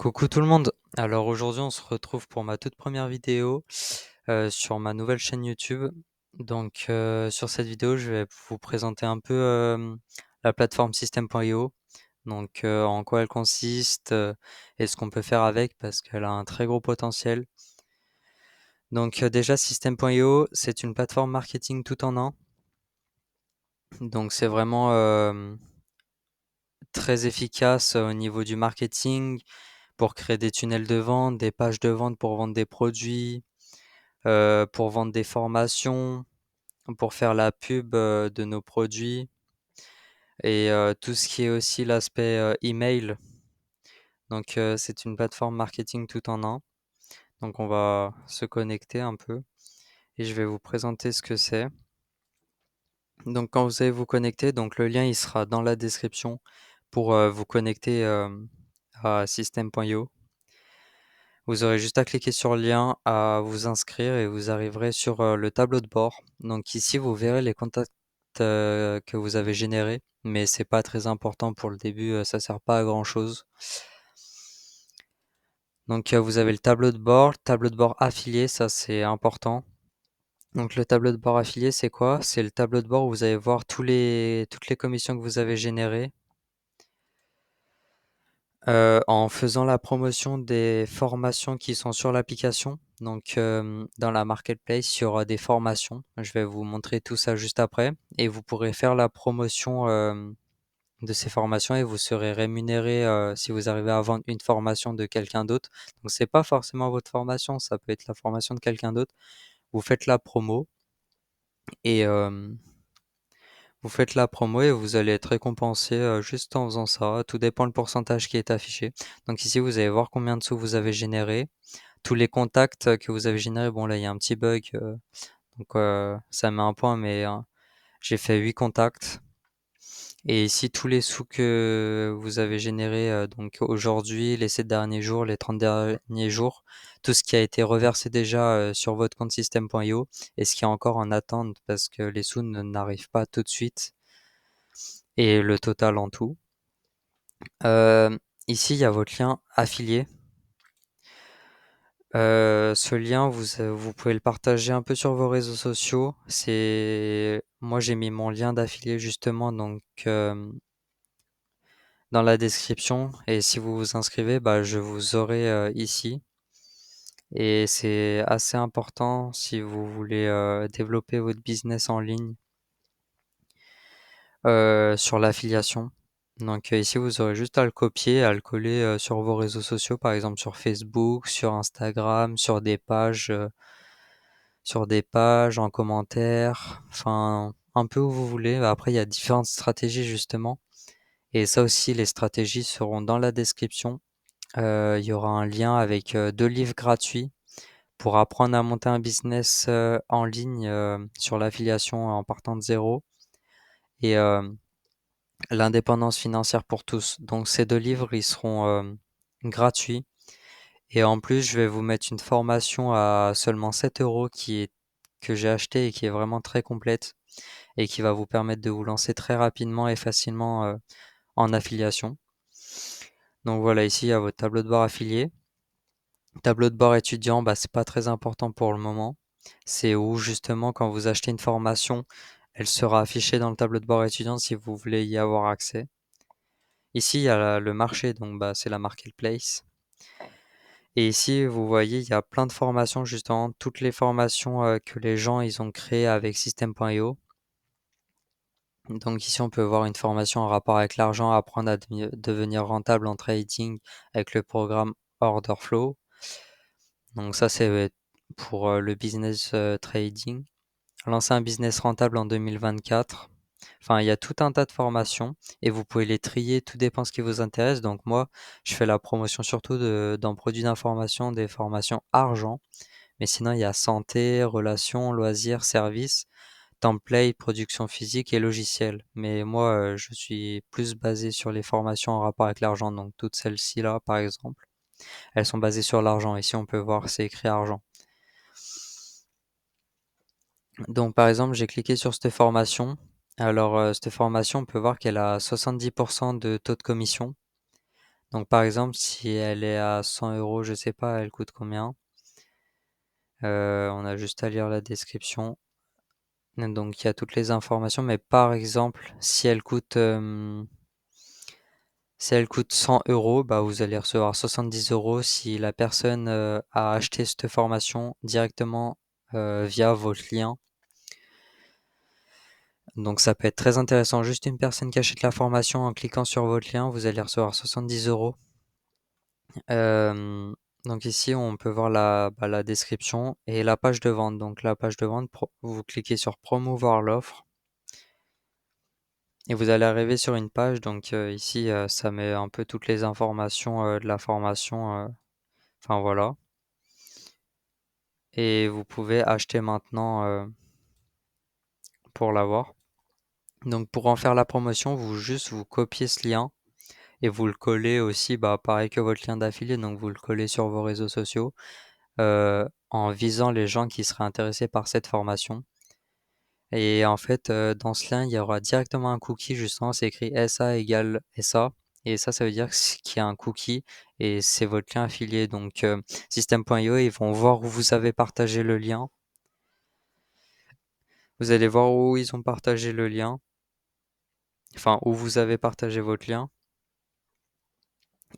Coucou tout le monde. Alors aujourd'hui, on se retrouve pour ma toute première vidéo sur ma nouvelle chaîne YouTube. Donc sur cette vidéo, je vais vous présenter un peu la plateforme System.io. Donc en quoi elle consiste et ce qu'on peut faire avec parce qu'elle a un très gros potentiel. Donc déjà System.io, c'est une plateforme marketing tout en un. Donc c'est vraiment très efficace au niveau du marketing pour créer des tunnels de vente, des pages de vente pour vendre des produits, pour vendre des formations, pour faire la pub, de nos produits et tout ce qui est aussi l'aspect, email. Donc c'est une plateforme marketing tout en un. Donc on va se connecter un peu et je vais vous présenter ce que c'est. Donc quand vous allez vous connecter, donc le lien il sera dans la description pour, vous connecter, à System.io. Vous aurez juste à cliquer sur le lien, à vous inscrire et vous arriverez sur le tableau de bord. Donc ici, vous verrez les contacts que vous avez générés, mais c'est pas très important pour le début, ça sert pas à grand chose. Donc vous avez le tableau de bord affilié, ça c'est important. Donc le tableau de bord affilié, c'est quoi? C'est le tableau de bord où vous allez voir toutes les commissions que vous avez générées. En faisant la promotion des formations qui sont sur l'application. Donc, dans la marketplace, il y aura des formations. Je vais vous montrer tout ça juste après et vous pourrez faire la promotion, de ces formations et vous serez rémunéré, si vous arrivez à vendre une formation de quelqu'un d'autre. Donc c'est pas forcément votre formation, ça peut être la formation de quelqu'un d'autre. Vous faites la promo et vous faites la promo et vous allez être récompensé juste en faisant ça. Tout dépend le pourcentage qui est affiché. Donc ici, vous allez voir combien de sous vous avez généré. Tous les contacts que vous avez générés, bon là, il y a un petit bug. Donc ça met un point, mais j'ai fait 8 contacts. Et ici, tous les sous que vous avez générés, donc aujourd'hui, les 7 derniers jours, les 30 derniers jours, tout ce qui a été reversé déjà sur votre compte System.io et ce qui est encore en attente parce que les sous n'arrivent pas tout de suite et le total en tout. Ici, il y a votre lien affilié. Ce lien, vous pouvez le partager un peu sur vos réseaux sociaux. Moi, j'ai mis mon lien d'affilié justement donc dans la description et si vous vous inscrivez, bah, je vous aurai ici. Et c'est assez important si vous voulez développer votre business en ligne sur l'affiliation. Donc ici, vous aurez juste à le copier, à le coller sur vos réseaux sociaux, par exemple sur Facebook, sur Instagram, sur des pages, en commentaire, enfin un peu où vous voulez. Après, il y a différentes stratégies justement. Et ça aussi, les stratégies seront dans la description. Il y aura un lien avec 2 livres gratuits pour apprendre à monter un business en ligne sur l'affiliation en partant de zéro. Et l'indépendance financière pour tous. Donc ces 2 livres, ils seront gratuits. Et en plus, je vais vous mettre une formation à seulement 7 euros que j'ai acheté et qui est vraiment très complète et qui va vous permettre de vous lancer très rapidement et facilement en affiliation. Donc voilà, ici il y a votre tableau de bord affilié. Tableau de bord étudiant, bah, c'est pas très important pour le moment. C'est où justement quand vous achetez une formation, elle sera affichée dans le tableau de bord étudiant si vous voulez y avoir accès. Ici, il y a le marché, donc bah, c'est la marketplace. Et ici, vous voyez, il y a plein de formations, justement, toutes les formations que les gens ils ont créées avec System.io. Donc ici, on peut voir une formation en rapport avec l'argent, apprendre à devenir rentable en trading avec le programme Order Flow. Donc ça, c'est pour le business trading. Lancer un business rentable en 2024. Enfin, il y a tout un tas de formations et vous pouvez les trier, tout dépend ce qui vous intéresse. Donc moi, je fais la promotion surtout d'un produit d'information, des formations argent. Mais sinon, il y a santé, relations, loisirs, services, template, production physique et logiciel. Mais moi, je suis plus basé sur les formations en rapport avec l'argent. Donc toutes celles-ci là, par exemple, elles sont basées sur l'argent. Ici, on peut voir, c'est écrit argent. Donc par exemple, j'ai cliqué sur cette formation. Alors cette formation, on peut voir qu'elle a 70% de taux de commission. Donc par exemple, si elle est à 100 euros, je sais pas, elle coûte combien? On a juste à lire la description. Donc il y a toutes les informations, mais par exemple, si elle coûte 100 euros, bah vous allez recevoir 70 euros si la personne a acheté cette formation directement via votre lien. Donc ça peut être très intéressant. Juste une personne qui achète la formation en cliquant sur votre lien, vous allez recevoir 70 euros. Euh, donc ici, on peut voir la description et la page de vente. Donc la page de vente, vous cliquez sur promouvoir l'offre et vous allez arriver sur une page. Donc ici, ça met un peu toutes les informations de la formation. Enfin voilà. Et vous pouvez acheter maintenant pour l'avoir. Donc pour en faire la promotion, vous copiez ce lien et vous le collez aussi, bah, pareil que votre lien d'affilié, donc vous le collez sur vos réseaux sociaux en visant les gens qui seraient intéressés par cette formation. Et en fait, dans ce lien, il y aura directement un cookie, justement, c'est écrit SA égale SA. Et ça veut dire qu'il y a un cookie et c'est votre lien affilié. Donc, System.io, ils vont voir où vous avez partagé le lien. Vous allez voir où ils ont partagé le lien, enfin, où vous avez partagé votre lien.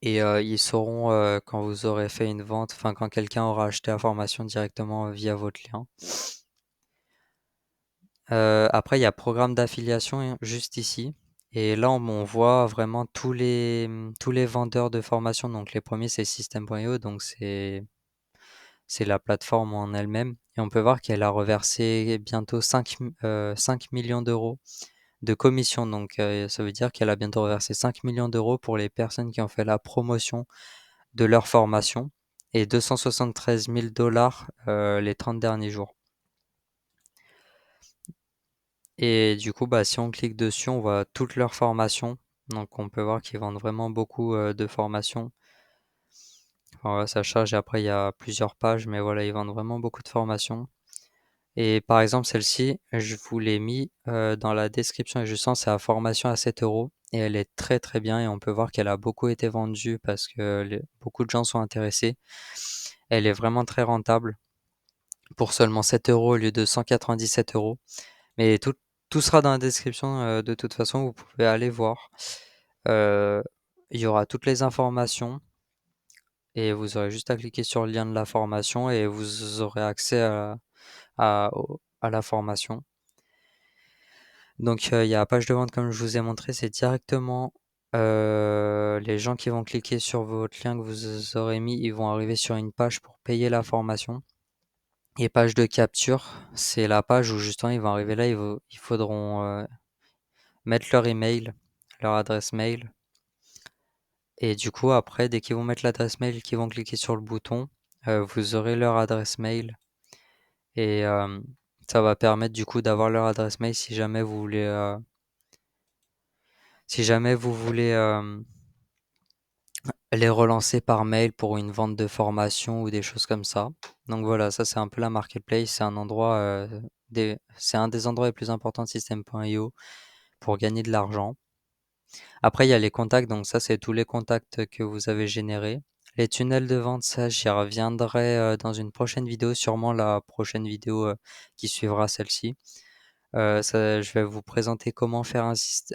Et ils sauront quand vous aurez fait une vente, enfin, quand quelqu'un aura acheté la formation directement via votre lien. Après, il y a programme d'affiliation juste ici. Et là, on voit vraiment tous les vendeurs de formation. Donc, les premiers, c'est System.io. Donc, c'est la plateforme en elle-même. Et on peut voir qu'elle a reversé bientôt 5 millions d'euros de commission. Donc, ça veut dire qu'elle a bientôt reversé 5 millions d'euros pour les personnes qui ont fait la promotion de leur formation et 273 000 dollars les 30 derniers jours. Et du coup, bah, si on clique dessus, on voit toutes leurs formations. Donc on peut voir qu'ils vendent vraiment beaucoup de formations. Enfin, voilà, ça charge et après il y a plusieurs pages, mais voilà, ils vendent vraiment beaucoup de formations. Et par exemple, celle-ci, je vous l'ai mis dans la description et je sens c'est la formation à 7 euros. Et elle est très très bien et on peut voir qu'elle a beaucoup été vendue parce que beaucoup de gens sont intéressés. Elle est vraiment très rentable pour seulement 7 euros au lieu de 197 euros. Mais tout sera dans la description de toute façon, vous pouvez aller voir. Euh, il y aura toutes les informations et vous aurez juste à cliquer sur le lien de la formation et vous aurez accès à la formation. Donc il y a la page de vente comme je vous ai montré, c'est directement les gens qui vont cliquer sur votre lien que vous aurez mis, ils vont arriver sur une page pour payer la formation. Et page de capture, c'est la page où justement ils vont arriver là, ils faudront mettre leur email, leur adresse mail. Et du coup, après, dès qu'ils vont mettre l'adresse mail, qu'ils vont cliquer sur le bouton, vous aurez leur adresse mail. Et ça va permettre du coup d'avoir leur adresse mail si jamais vous voulez les relancer par mail pour une vente de formation ou des choses comme ça. Donc voilà, ça c'est un peu la marketplace, c'est un endroit, c'est un des endroits les plus importants de System.io pour gagner de l'argent. Après, il y a les contacts, donc ça, c'est tous les contacts que vous avez générés. Les tunnels de vente, ça, j'y reviendrai dans une prochaine vidéo, sûrement la prochaine vidéo qui suivra celle-ci. Je vais vous présenter comment faire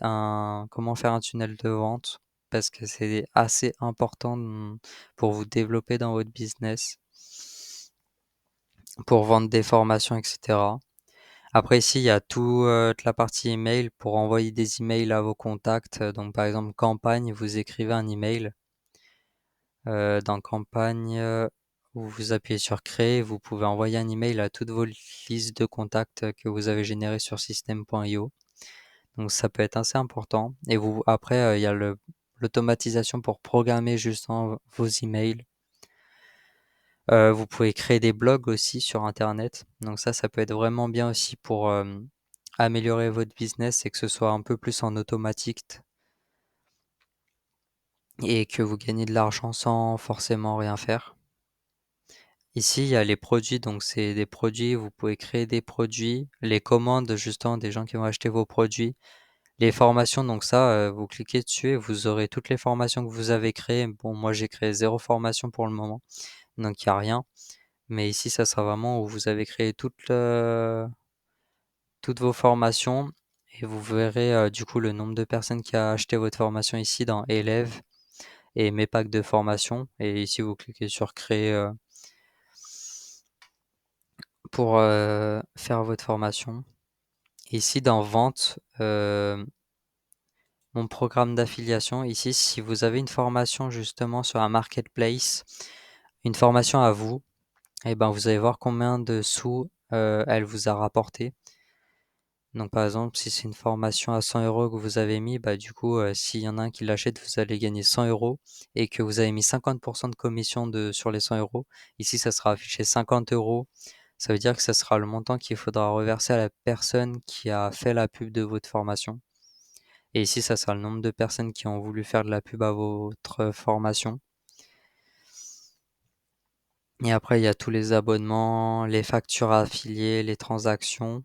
un tunnel de vente parce que c'est assez important pour vous développer dans votre business, pour vendre des formations, etc. Après ici, il y a toute la partie email pour envoyer des emails à vos contacts. Donc par exemple, campagne, vous écrivez un email. Dans campagne, vous appuyez sur créer, vous pouvez envoyer un email à toutes vos listes de contacts que vous avez générées sur system.io. Donc ça peut être assez important. Et après, il y a l'automatisation pour programmer justement vos emails. Vous pouvez créer des blogs aussi sur Internet. Donc ça peut être vraiment bien aussi pour améliorer votre business et que ce soit un peu plus en automatique et que vous gagnez de l'argent sans forcément rien faire. Ici, il y a les produits, donc c'est des produits, vous pouvez créer des produits, les commandes justement des gens qui vont acheter vos produits, Les formations, donc ça, vous cliquez dessus et vous aurez toutes les formations que vous avez créées. Bon, moi j'ai créé 0 formation pour le moment, donc il y a rien. Mais ici, ça sera vraiment où vous avez créé toutes vos formations et vous verrez du coup le nombre de personnes qui a acheté votre formation ici dans élèves et mes packs de formation. Et ici, vous cliquez sur créer pour faire votre formation. Ici, dans vente, mon programme d'affiliation, ici, si vous avez une formation justement sur un marketplace, une formation à vous, et ben vous allez voir combien de sous elle vous a rapporté. Donc par exemple, si c'est une formation à 100 euros que vous avez mis, bah du coup, s'il y en a un qui l'achète, vous allez gagner 100 euros et que vous avez mis 50% de commission sur les 100 euros. Ici, ça sera affiché 50 euros. Ça veut dire que ça sera le montant qu'il faudra reverser à la personne qui a fait la pub de votre formation. Et ici, ça sera le nombre de personnes qui ont voulu faire de la pub à votre formation. Et après, il y a tous les abonnements, les factures affiliées, les transactions.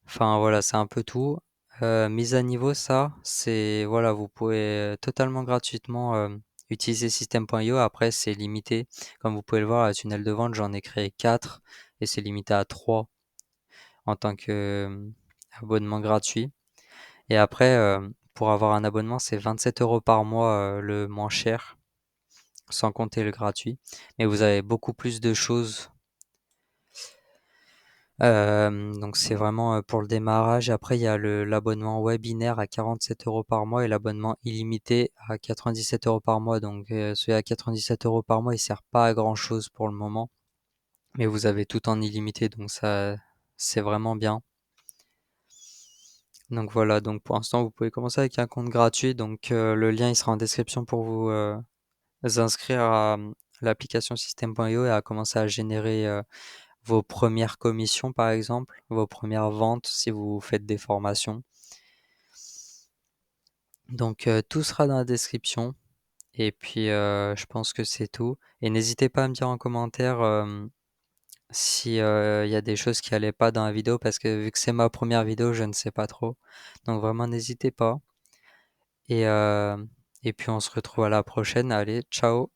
Enfin voilà, c'est un peu tout. Mise à niveau, ça, c'est voilà, vous pouvez totalement gratuitement utiliser System.io. Après, c'est limité. Comme vous pouvez le voir, la tunnel de vente, j'en ai créé 4 et c'est limité à 3 en tant que abonnement gratuit. Et après, pour avoir un abonnement, c'est 27 euros par mois le moins cher, sans compter le gratuit. Mais vous avez beaucoup plus de choses. Donc c'est vraiment pour le démarrage. Après, il y a l'abonnement webinaire à 47 euros par mois et l'abonnement illimité à 97 euros par mois. Donc celui à 97 euros par mois, il sert pas à grand chose pour le moment. Mais vous avez tout en illimité, donc ça, c'est vraiment bien. Donc voilà, donc pour l'instant, vous pouvez commencer avec un compte gratuit. Donc le lien, il sera en description pour vous inscrire à l'application System.io et à commencer à générer vos premières commissions, par exemple, vos premières ventes si vous faites des formations. Donc tout sera dans la description. Et puis je pense que c'est tout. Et n'hésitez pas à me dire en commentaire si il y a des choses qui allaient pas dans la vidéo parce que vu que c'est ma première vidéo, je ne sais pas trop. Donc vraiment n'hésitez pas. Et, euh, et puis on se retrouve à la prochaine. Allez, ciao!